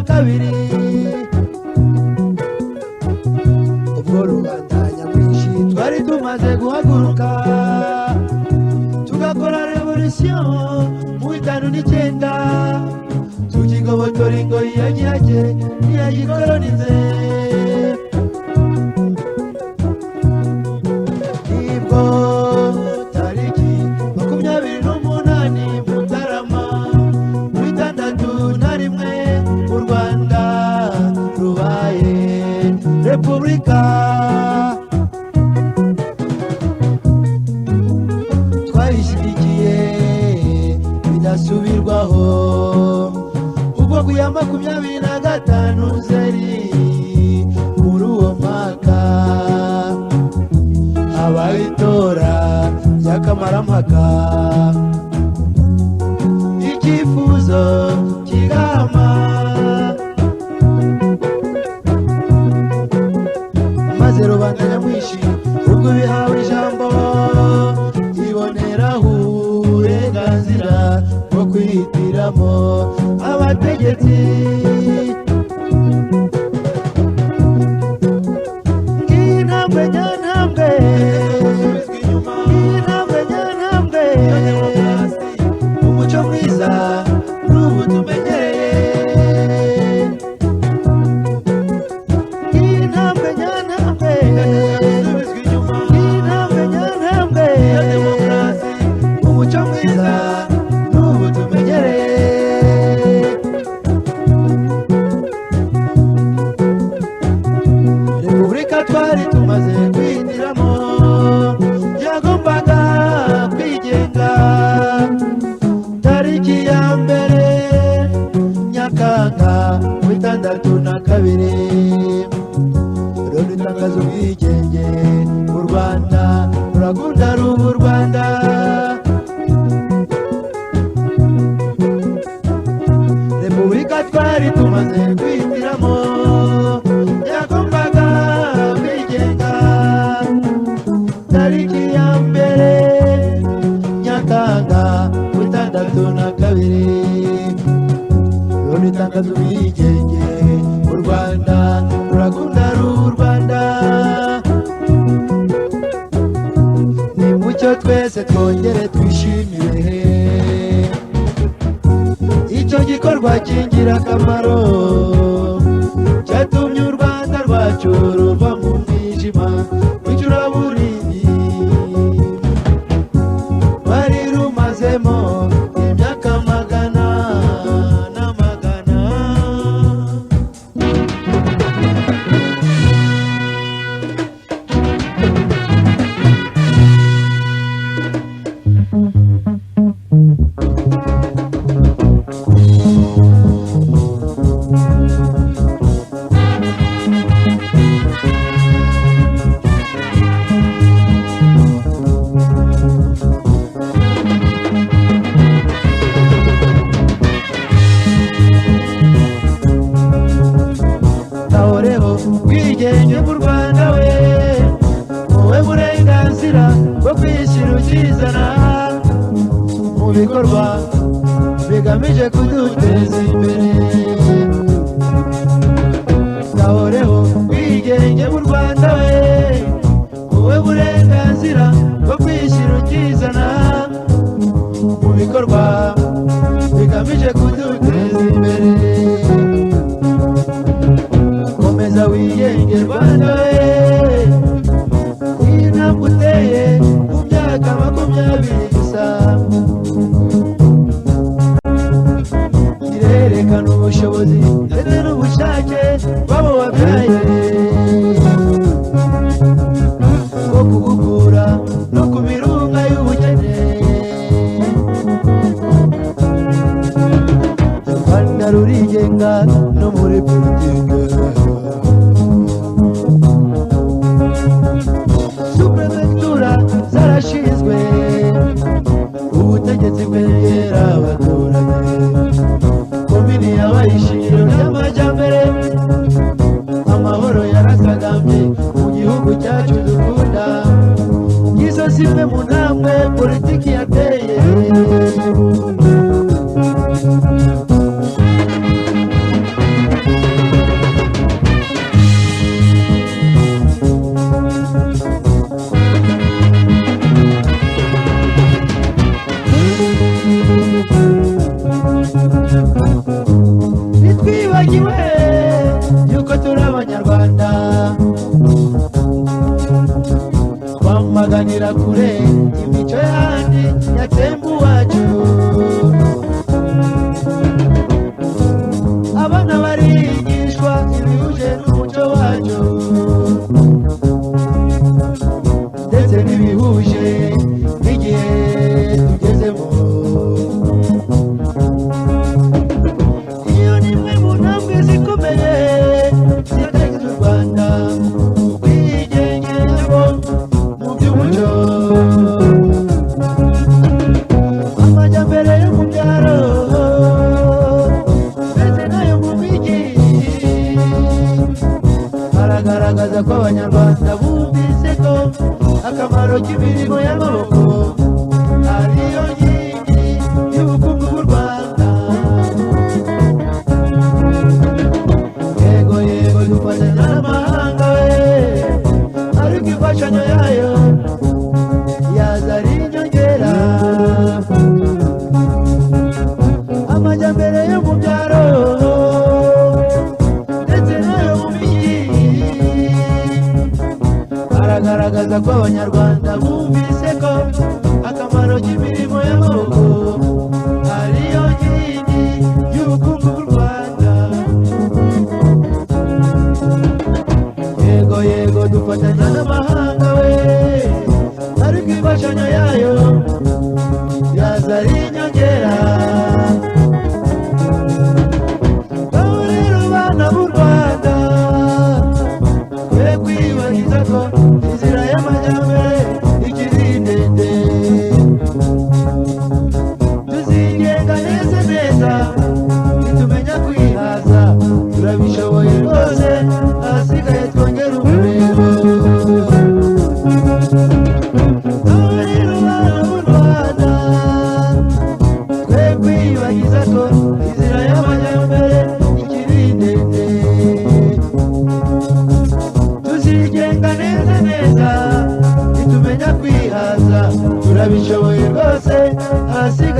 kabiri ubwo rubanda nyamwinshi twari tumaze guhaguruka tugakora revolution mu 1959 tukigobotora ingoyi ya gihake ntiyagikolonize nibwo tariki 28 Mutarama mu 61 u Rwanda rubaye Repubulika twayishyigikiye bidasubirwaho ubwo ku ya 25 Nzeri muri uwo mwaka habaye itora ry'akamarampaka icyifuzo kigama maze rubanda nyamwinshi ubwo bihawe ijambo iboneraho uburenganzira bwo kwihitiramo abategetsi intambwe nyantambwe intambwe nyantambwe umuco mwiza n'ubu tumenyereye intambwe nyantambwe intambwe nyantambwe umuco mwiza n'ubu tumenyereye Repubulika twari tumaze kwihitiramo yagombaga kwigenga tariki ya mbere Nyakanga mu 62 Loni tangazo ubwigenge u Rwanda rurakunda rubu Rwanda Repubulika twari tumaze kwihitiramo yagombaga kwigenga tariki ya mbere Nyakanga mu 62 Loni tangazo ubwigenge u Rwanda rurakunda rubu Rwanda nimucyo twese twongere twishimire icyo gikorwa cy'ingirakamaro cyatumye u Rwanda rwacu ruva mu mwijima w'icuraburindi bari rumazemo imyaka magana n'amagana tahoreho ubwigenge bw'u Rwanda we wowe burenganzira bwo kwishyira ukizana mu bikorwa bigamije kuduteza imbere tahoreho ubwigenge bw'u Rwanda we wowe burenganzira bwo kwishyira ukizana mu bikorwa bigamije kuduteza imbere komeza wiyenge Rwanda we intambwe uteye mu myaka 20 gusa irerekana ubushobozi ndetse n'ubushake bw'abo wabyaye bwo kugukura no ku mirunga y'ubukene u Rwanda rurigenga no muri politike Suprefectura zarashinzwe ubutegetsi bwegera abaturage komini yabaye ishingiro ry'amajyambere amahoro yarasagambye mu gihugu cyacu dukunda izo zimwe mu ntambwe politiki yateye Rwanda twamaganira kure imico yandi yatemba iwacu. Abana barigishwa ibihuje n'umuco wacu ndetse n'ibihuje n'igihe tugezemo. Iyo ni imwe mu ntambwe zikomeye zitegereje u Rwanda ubwigenge mu by'umuco. Amajyambere yo mu byaro ndetse n'ayo mu mijyi aragaragaza ko abanyarwanda bumvise ko akamaro k'imirimo y'amaboko ariyo nkingi y'ubukungu bw'u Rwanda. Yego yego dufatanya n'amahanga we, ariko imfashanyo yayo yaza ari inyongera. Amajyambere yo mu byaro ndetse n'ayo mu mijyi aragaragaza ko abanyarwanda bumvise ko akamaro k'imirimo y'amaboko ariyo nkingi y'ubukungu bw'u Rwanda. Yego yego dufatanya n'amahanga we, ariko imfashanyo yayo yaza ari inyongera. Ngaho rero bana b'u Rwanda twe kwibagiza ko inzira y'amajyambere ikiri ndende. Tuzigenga neza neza nitumenya kwihaza, turabishoboye rwose, ahasigaye twongere umurego. Ngaho rero bana b'u Rwanda twe kwibagiza ko inzira y'amajyambere ikiri ndende. Tuzigenga neza neza nitumenya kwihaza, turabishoboye rwose, ahasigaye